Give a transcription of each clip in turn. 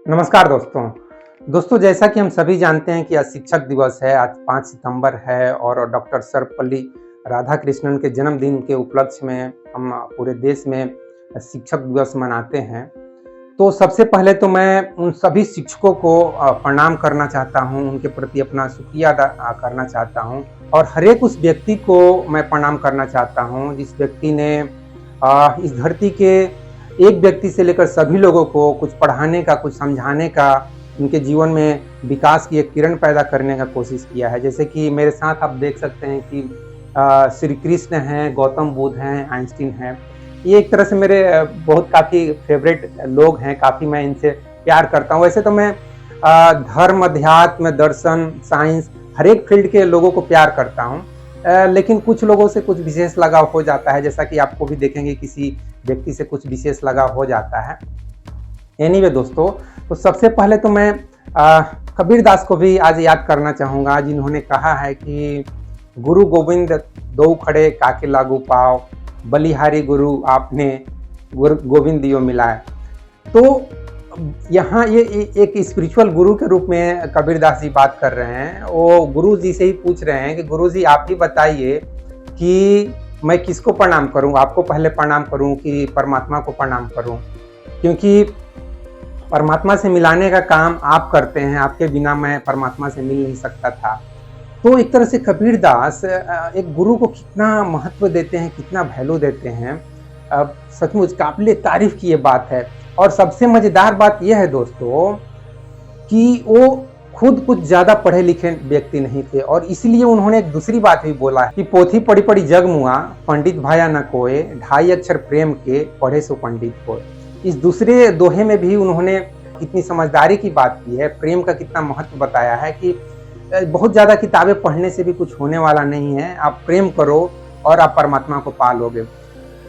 नमस्कार दोस्तों जैसा कि हम सभी जानते हैं कि आज शिक्षक दिवस है। आज 5 सितंबर है और डॉक्टर सर्वपल्ली राधाकृष्णन के जन्मदिन के उपलक्ष्य में हम पूरे देश में शिक्षक दिवस मनाते हैं। तो सबसे पहले तो मैं उन सभी शिक्षकों को प्रणाम करना चाहता हूं, उनके प्रति अपना शुक्रिया अदा करना चाहता हूं और हर एक उस व्यक्ति को मैं प्रणाम करना चाहता हूं जिस व्यक्ति ने इस धरती के एक व्यक्ति से लेकर सभी लोगों को कुछ पढ़ाने का, कुछ समझाने का, उनके जीवन में विकास की एक किरण पैदा करने का कोशिश किया है। जैसे कि मेरे साथ आप देख सकते हैं कि श्री कृष्ण हैं, गौतम बुद्ध हैं, आइंस्टीन हैं। ये एक तरह से मेरे बहुत काफ़ी फेवरेट लोग हैं, काफ़ी मैं इनसे प्यार करता हूँ। वैसे तो मैं धर्म, अध्यात्म, दर्शन, साइंस हर एक फील्ड के लोगों को प्यार करता हूँ, लेकिन कुछ लोगों से कुछ विशेष लगाव हो जाता है, जैसा कि आपको भी देखेंगे किसी व्यक्ति से कुछ विशेष लगाव हो जाता है। एनीवे दोस्तों, तो सबसे पहले तो मैं कबीरदास को भी आज याद करना चाहूँगा, जिन्होंने कहा है कि गुरु गोविंद दो खड़े काके लागू पाओ, बलिहारी गुरु आपने गोविंद दियो मिलाए। तो यहाँ ये एक स्पिरिचुअल गुरु के रूप में कबीरदास जी बात कर रहे हैं। वो गुरु जी से ही पूछ रहे हैं कि गुरु जी आप ही बताइए कि मैं किसको प्रणाम करूं, आपको पहले प्रणाम करूं कि परमात्मा को प्रणाम करूं, क्योंकि परमात्मा से मिलाने का काम आप करते हैं, आपके बिना मैं परमात्मा से मिल नहीं सकता था। तो एक तरह से कबीरदास एक गुरु को कितना महत्व देते हैं, कितना वैल्यू देते हैं, सचमुच काबिले तारीफ की ये बात है। और सबसे मजेदार बात यह है दोस्तों कि वो खुद कुछ ज्यादा पढ़े लिखे व्यक्ति नहीं थे और इसलिए उन्होंने एक दूसरी बात भी बोला कि पोथी पढ़ी पढ़ी जग मुआ, पंडित भाया न कोय, ढाई अक्षर प्रेम के पढ़े सो पंडित कोय। इस दूसरे दोहे में भी उन्होंने कितनी समझदारी की बात की है, प्रेम का कितना महत्व बताया है कि बहुत ज्यादा किताबें पढ़ने से भी कुछ होने वाला नहीं है, आप प्रेम करो और आप परमात्मा को पा लोगे।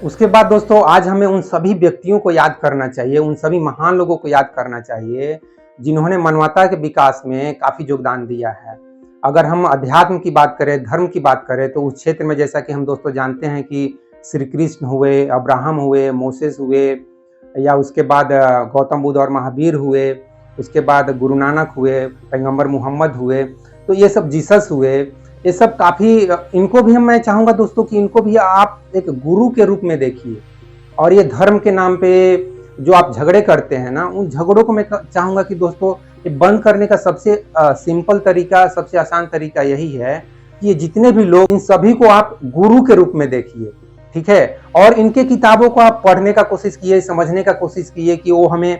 उसके बाद दोस्तों आज हमें उन सभी व्यक्तियों को याद करना चाहिए, उन सभी महान लोगों को याद करना चाहिए जिन्होंने मानवता के विकास में काफी योगदान दिया है। अगर हम अध्यात्म की बात करें, धर्म की बात करें, तो उस क्षेत्र में जैसा कि हम दोस्तों जानते हैं कि श्री कृष्ण हुए, अब्राहम हुए, मोसेस हुए, या उसके बाद गौतम बुद्ध और महावीर हुए, उसके बाद गुरु नानक हुए, पैगंबर मोहम्मद हुए, तो ये सब जीसस हुए। ये सब काफ़ी, इनको भी मैं चाहूँगा दोस्तों कि इनको भी आप एक गुरु के रूप में देखिए। और ये धर्म के नाम पे जो आप झगड़े करते हैं ना, उन झगड़ों को मैं चाहूँगा कि दोस्तों ये बंद करने का सबसे सिंपल तरीका, सबसे आसान तरीका यही है कि ये जितने भी लोग, इन सभी को आप गुरु के रूप में देखिए, ठीक है। और इनके किताबों को आप पढ़ने का कोशिश कीजिए, समझने का कोशिश कीजिए कि वो हमें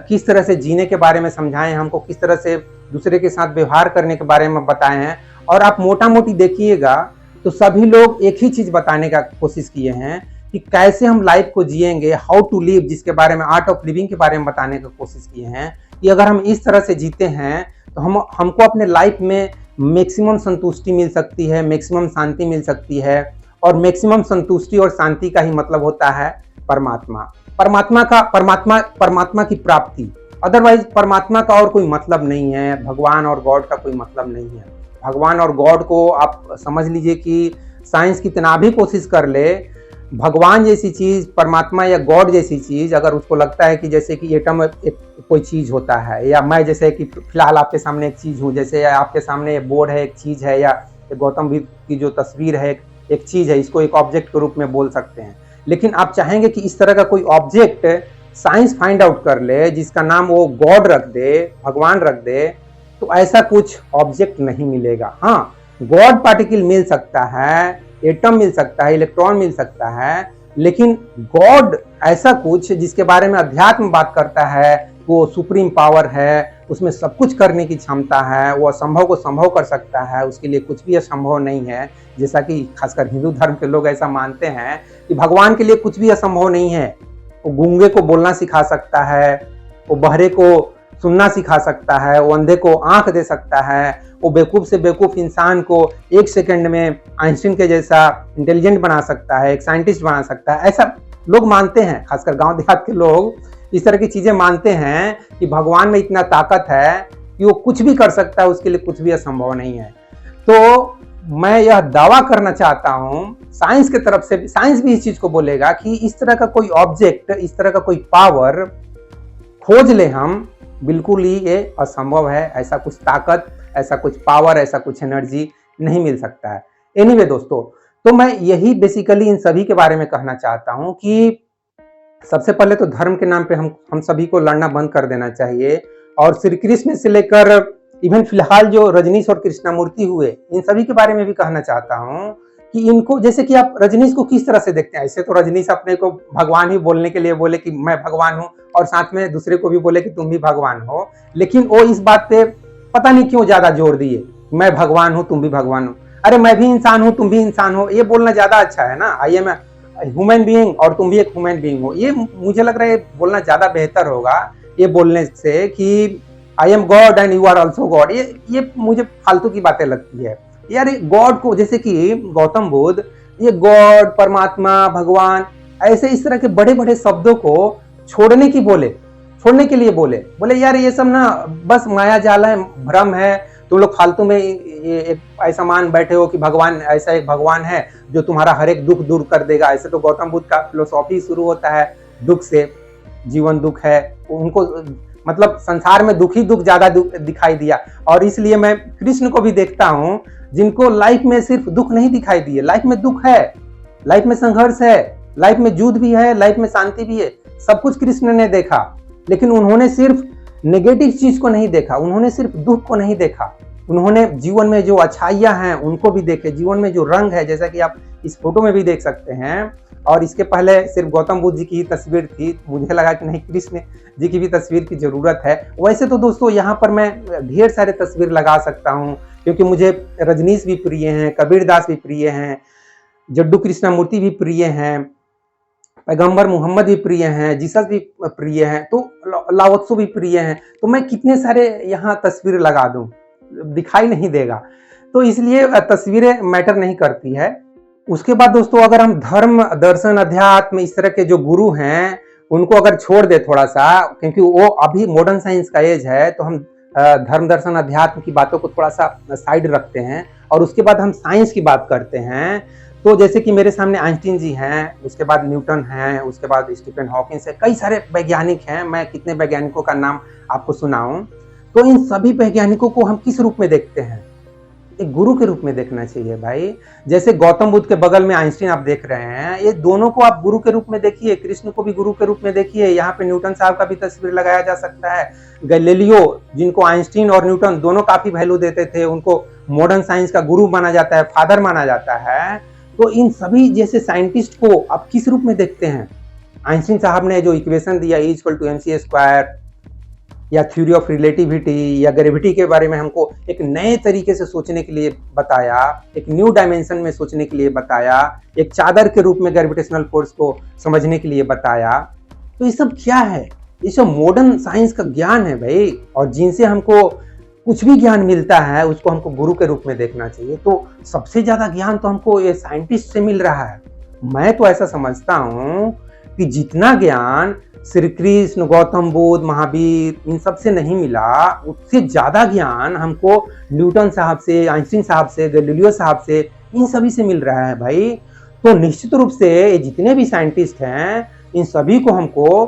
किस तरह से जीने के बारे में समझाएं, हमको किस तरह से दूसरे के साथ व्यवहार करने के बारे में बताए हैं। और आप मोटा मोटी देखिएगा तो सभी लोग एक ही चीज बताने का कोशिश किए हैं कि कैसे हम लाइफ को जिएंगे, हाउ टू लिव, जिसके बारे में, आर्ट ऑफ लिविंग के बारे में बताने का कोशिश किए हैं कि अगर हम इस तरह से जीते हैं तो हमको अपने लाइफ में मैक्सिमम संतुष्टि मिल सकती है, मैक्सिमम शांति मिल सकती है। और मैक्सिमम संतुष्टि और शांति का ही मतलब होता है परमात्मा, परमात्मा की प्राप्ति। अदरवाइज परमात्मा का और कोई मतलब नहीं है, भगवान और गॉड का कोई मतलब नहीं है। भगवान और गॉड को आप समझ लीजिए कि साइंस कितना भी कोशिश कर ले, भगवान जैसी चीज, परमात्मा या गॉड जैसी चीज, अगर उसको लगता है कि जैसे कि एटम एक कोई चीज होता है, या मैं जैसे कि फिलहाल आपके सामने एक चीज हूँ, जैसे आपके सामने बोर्ड है एक चीज है, या गौतम बुद्ध की जो तस्वीर है एक चीज है, इसको एक ऑब्जेक्ट के रूप में बोल सकते हैं। लेकिन आप चाहेंगे कि इस तरह का कोई ऑब्जेक्ट साइंस फाइंड आउट कर ले जिसका नाम वो गॉड रख दे, भगवान रख दे, तो ऐसा कुछ ऑब्जेक्ट नहीं मिलेगा। हाँ, गॉड पार्टिकल मिल सकता है, एटम मिल सकता है, इलेक्ट्रॉन मिल सकता है, लेकिन गॉड ऐसा कुछ जिसके बारे में अध्यात्म बात करता है, वो सुप्रीम पावर है, उसमें सब कुछ करने की क्षमता है, वो असंभव को संभव कर सकता है, उसके लिए कुछ भी असंभव नहीं है। जैसा कि खासकर हिंदू धर्म के लोग ऐसा मानते हैं कि भगवान के लिए कुछ भी असंभव नहीं है। वो गूंगे को बोलना सिखा सकता है, वो बहरे को सुनना सिखा सकता है, वो अंधे को आंख दे सकता है, वो बेवकूफ़ से बेवकूफ़ इंसान को एक सेकंड में आइंस्टीन के जैसा इंटेलिजेंट बना सकता है, एक साइंटिस्ट बना सकता है। ऐसा लोग मानते हैं, खासकर गांव देहात के लोग इस तरह की चीज़ें मानते हैं कि भगवान में इतना ताकत है कि वो कुछ भी कर सकता है, उसके लिए कुछ भी असंभव नहीं है। तो मैं यह दावा करना चाहता हूं, साइंस की तरफ से, साइंस भी इस चीज को बोलेगा कि इस तरह का कोई ऑब्जेक्ट, इस तरह का कोई पावर खोज ले हम, बिल्कुल ही ये असंभव है। ऐसा कुछ ताकत, ऐसा कुछ पावर, ऐसा कुछ एनर्जी नहीं मिल सकता है। एनीवे दोस्तों, तो मैं यही बेसिकली इन सभी के बारे में कहना चाहता हूँ कि सबसे पहले तो धर्म के नाम पे हम सभी को लड़ना बंद कर देना चाहिए। और श्री कृष्ण से लेकर इवन फिलहाल जो रजनीश और कृष्णामूर्ति हुए, इन सभी के बारे में भी कहना चाहता हूँ कि इनको, जैसे कि आप रजनीश को किस तरह से देखते हैं। ऐसे तो रजनीश अपने को भगवान ही बोलने के लिए बोले कि मैं भगवान हूँ, और साथ में दूसरे को भी बोले कि तुम भी भगवान हो, लेकिन वो इस बात पे पता नहीं क्यों ज्यादा जोर दिए, मैं भगवान हूँ तुम भी भगवान हो। अरे मैं भी इंसान हूँ तुम भी इंसान हो, ये बोलना ज्यादा अच्छा है ना। आई एम ह्यूमन बीइंग और तुम भी एक ह्यूमन बीइंग हो, ये मुझे लग रहा है बोलना ज्यादा बेहतर होगा ये बोलने से कि I am God and you are also God. ये मुझे फालतू की बातें लगती है यार। गॉड को, जैसे कि गौतम बुद्ध, ये गॉड, परमात्मा, भगवान, ऐसे इस तरह के बड़े बड़े शब्दों को छोड़ने के लिए बोले यार ये सब ना बस माया जाल है, भ्रम है। तुम लोग फालतू में एक ऐसा मान बैठे हो कि भगवान, ऐसा एक भगवान है जो तुम्हारा हर एक दुख दूर कर देगा। ऐसे तो गौतम बुद्ध का फिलोसॉफी शुरू होता है दुख से, जीवन दुख है उनको, मतलब संसार में दुख ही दुख ज्यादा दिखाई दिया। और इसलिए मैं कृष्ण को भी देखता हूँ जिनको लाइफ में सिर्फ दुख नहीं दिखाई दिए, लाइफ में दुख है, लाइफ में संघर्ष है, लाइफ में युद्ध भी है, लाइफ में शांति भी है, सब कुछ कृष्ण ने देखा। लेकिन उन्होंने सिर्फ नेगेटिव चीज को नहीं देखा, उन्होंने सिर्फ दुख को नहीं देखा, उन्होंने जीवन में जो अच्छाइयां हैं उनको भी देखे, जीवन में जो रंग है, जैसा कि आप इस फोटो में भी देख सकते हैं। और इसके पहले सिर्फ गौतम बुद्ध जी की ही तस्वीर थी, मुझे लगा कि नहीं, कृष्ण जी की भी तस्वीर की जरूरत है। वैसे तो दोस्तों यहाँ पर मैं ढेर सारे तस्वीर लगा सकता हूँ, क्योंकि मुझे रजनीश भी प्रिय हैं, कबीर दास भी प्रिय हैं, जड्डू कृष्णामूर्ति भी प्रिय हैं, पैगंबर मोहम्मद भी प्रिय हैं, जीसस भी प्रिय हैं, तो लाओत्सो भी प्रिय हैं। तो मैं कितने सारे यहाँ तस्वीर लगा दूं, दिखाई नहीं देगा। तो इसलिए तस्वीरें मैटर नहीं करती है। उसके बाद दोस्तों, अगर हम धर्म, दर्शन, अध्यात्म, इस तरह के जो गुरु हैं उनको अगर छोड़ दे थोड़ा सा, क्योंकि वो अभी मॉडर्न साइंस का एज है, तो हम धर्म, दर्शन, अध्यात्म की बातों को थोड़ा सा साइड रखते हैं और उसके बाद हम साइंस की बात करते हैं। तो जैसे कि मेरे सामने आइंस्टीन जी हैं, उसके बाद न्यूटन हैं, उसके बाद स्टीफन हॉकिंग है, कई सारे वैज्ञानिक हैं। मैं कितने वैज्ञानिकों का नाम आपको सुनाऊं। तो इन सभी वैज्ञानिकों को हम किस रूप में देखते हैं? एक गुरु के रूप में देखना चाहिए भाई। जैसे गौतम बुद्ध के बगल में आइंस्टीन आप देख रहे हैं, ये दोनों को आप गुरु के रूप में देखिए, कृष्ण को भी गुरु के रूप में देखिए। यहाँ पे न्यूटन साहब का भी तस्वीर लगाया जा सकता है, गैलीलियो, जिनको आइंस्टीन और न्यूटन दोनों काफी वैल्यू देते थे, उनको मॉडर्न साइंस का गुरु माना जाता है, फादर माना जाता है। तो इन सभी जैसे साइंटिस्ट को आप किस रूप में देखते हैं? आइंस्टीन साहब ने जो इक्वेशन दिया E = mc², या थ्योरी ऑफ रिलेटिविटी या ग्रेविटी के बारे में हमको एक नए तरीके से सोचने के लिए बताया, एक न्यू डायमेंशन में सोचने के लिए बताया, एक चादर के रूप में ग्रेविटेशनल फोर्स को समझने के लिए बताया। तो ये सब क्या है? ये सब मॉडर्न साइंस का ज्ञान है भाई। और जिनसे हमको कुछ भी ज्ञान मिलता है उसको हमको गुरु के रूप में देखना चाहिए। तो सबसे ज्यादा ज्ञान तो हमको ये साइंटिस्ट से मिल रहा है। मैं तो ऐसा समझता हूँ कि जितना ज्ञान श्री कृष्ण, गौतम बुद्ध, महावीर, इन सब से नहीं मिला, उससे ज्यादा ज्ञान हमको न्यूटन साहब से, आइंस्टीन साहब से, गैलीलियो साहब से, इन सभी से मिल रहा है भाई। तो निश्चित रूप से ये जितने भी साइंटिस्ट हैं, इन सभी को हमको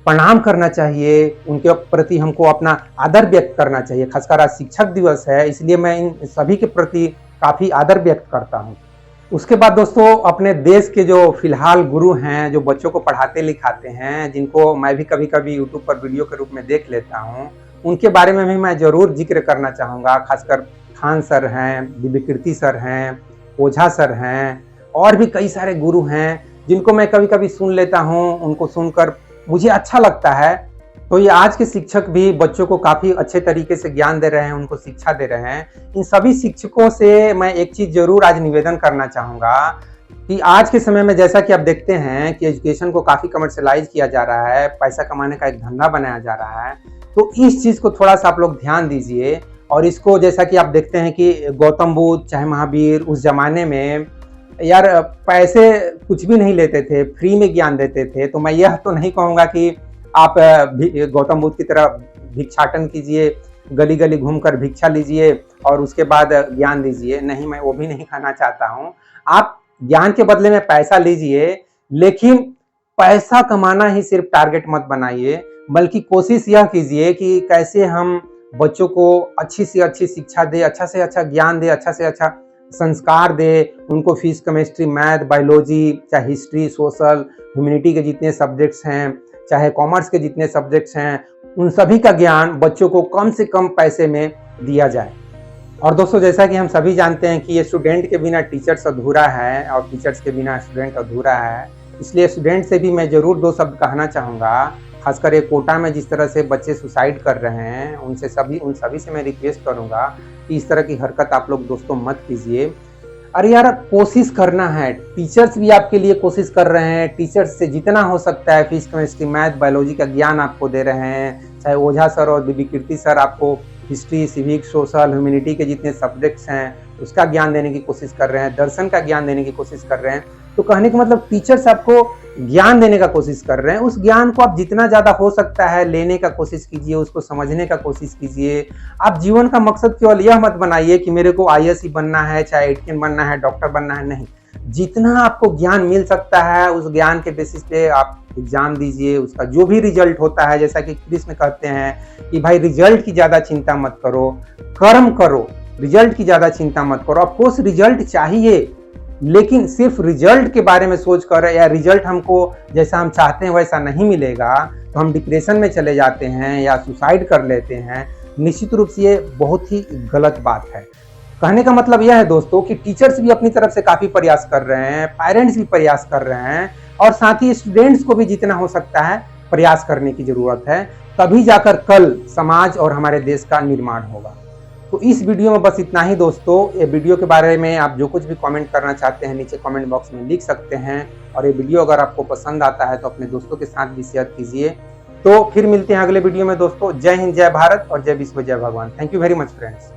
प्रणाम करना चाहिए, उनके प्रति हमको अपना आदर व्यक्त करना चाहिए। खासकर आज शिक्षक दिवस है, इसलिए मैं इन सभी के प्रति काफी आदर व्यक्त करता हूँ। उसके बाद दोस्तों, अपने देश के जो फिलहाल गुरु हैं, जो बच्चों को पढ़ाते लिखाते हैं, जिनको मैं भी कभी कभी यूट्यूब पर वीडियो के रूप में देख लेता हूँ, उनके बारे में भी मैं जरूर जिक्र करना चाहूँगा। खासकर खान सर हैं, दिव्यकीर्ति सर हैं, ओझा सर हैं, और भी कई सारे गुरु हैं जिनको मैं कभी कभी सुन लेता हूँ। उनको सुनकर मुझे अच्छा लगता है। तो ये आज के शिक्षक भी बच्चों को काफी अच्छे तरीके से ज्ञान दे रहे हैं, उनको शिक्षा दे रहे हैं। इन सभी शिक्षकों से मैं एक चीज जरूर आज निवेदन करना चाहूंगा कि आज के समय में जैसा कि आप देखते हैं कि एजुकेशन को काफी कमर्शियलाइज किया जा रहा है, पैसा कमाने का एक धंधा बनाया जा रहा है। तो इस चीज को थोड़ा सा आप लोग ध्यान दीजिए। और इसको, जैसा कि आप देखते हैं कि गौतम बुद्ध चाहे महावीर, उस जमाने में यार पैसे कुछ भी नहीं लेते थे, फ्री में ज्ञान देते थे। तो मैं यह तो नहीं कहूँगा कि आप गौतम बुद्ध की तरह भिक्षाटन कीजिए, गली गली घूमकर भिक्षा लीजिए और उसके बाद ज्ञान दीजिए। नहीं, मैं वो भी नहीं कहना चाहता हूँ। आप ज्ञान के बदले में पैसा लीजिए, लेकिन पैसा कमाना ही सिर्फ टारगेट मत बनाइए। बल्कि कोशिश यह कीजिए कि कैसे हम बच्चों को अच्छी से अच्छी शिक्षा दे, अच्छा से अच्छा ज्ञान दे, अच्छा से अच्छा संस्कार दे, उनको फिजिक्स, केमिस्ट्री, मैथ, बायोलॉजी, चाहे हिस्ट्री, सोशल, ह्यूमैनिटी के जितने सब्जेक्ट्स हैं, चाहे कॉमर्स के जितने सब्जेक्ट्स हैं, उन सभी का ज्ञान बच्चों को कम से कम पैसे में दिया जाए। और दोस्तों, जैसा कि हम सभी जानते हैं कि ये स्टूडेंट के बिना टीचर्स अधूरा है और टीचर्स के बिना स्टूडेंट अधूरा है, इसलिए स्टूडेंट से भी मैं ज़रूर 2 शब्द कहना चाहूँगा। खासकर ये कोटा में जिस तरह से बच्चे सुसाइड कर रहे हैं, उन सभी से मैं रिक्वेस्ट करूँगा कि इस तरह की हरकत आप लोग दोस्तों मत कीजिए। अरे यार, कोशिश करना है, टीचर्स भी आपके लिए कोशिश कर रहे हैं, टीचर्स से जितना हो सकता है फिजिक्स, केमिस्ट्री, मैथ, बायोलॉजी का ज्ञान आपको दे रहे हैं। चाहे ओझा सर और दिव्यकीर्ति सर आपको हिस्ट्री, सिविक्स, सोशल, ह्यूमैनिटी के जितने सब्जेक्ट्स हैं उसका ज्ञान देने की कोशिश कर रहे हैं, दर्शन का ज्ञान देने की कोशिश कर रहे हैं। तो कहने का मतलब टीचर्स आपको ज्ञान देने का कोशिश कर रहे हैं। उस ज्ञान को आप जितना ज़्यादा हो सकता है लेने का कोशिश कीजिए, उसको समझने का कोशिश कीजिए। आप जीवन का मकसद केवल यह मत बनाइए कि मेरे को आईएएस ही बनना है, चाहे एडमिन बनना है, डॉक्टर बनना है, नहीं। जितना आपको ज्ञान मिल सकता है उस ज्ञान के बेसिस पे आप एग्जाम दीजिए, उसका जो भी रिजल्ट होता है, जैसा कि कृष्ण कहते हैं कि भाई रिजल्ट की ज़्यादा चिंता मत करो, कर्म करो, रिजल्ट की ज़्यादा चिंता मत करो। ऑफकोर्स रिजल्ट चाहिए, लेकिन सिर्फ रिजल्ट के बारे में सोच कर या रिजल्ट हमको जैसा हम चाहते हैं वैसा नहीं मिलेगा तो हम डिप्रेशन में चले जाते हैं या सुसाइड कर लेते हैं। निश्चित रूप से ये बहुत ही गलत बात है। कहने का मतलब यह है दोस्तों कि टीचर्स भी अपनी तरफ से काफ़ी प्रयास कर रहे हैं, पेरेंट्स भी प्रयास कर रहे हैं और साथ ही स्टूडेंट्स को भी जितना हो सकता है प्रयास करने की ज़रूरत है, तभी जाकर कल समाज और हमारे देश का निर्माण होगा। तो इस वीडियो में बस इतना ही दोस्तों। ये वीडियो के बारे में आप जो कुछ भी कमेंट करना चाहते हैं नीचे कमेंट बॉक्स में लिख सकते हैं और ये वीडियो अगर आपको पसंद आता है तो अपने दोस्तों के साथ भी शेयर कीजिए। तो फिर मिलते हैं अगले वीडियो में दोस्तों। जय हिंद, जय भारत और जय विश्व, जय भगवान। Thank you very much friends.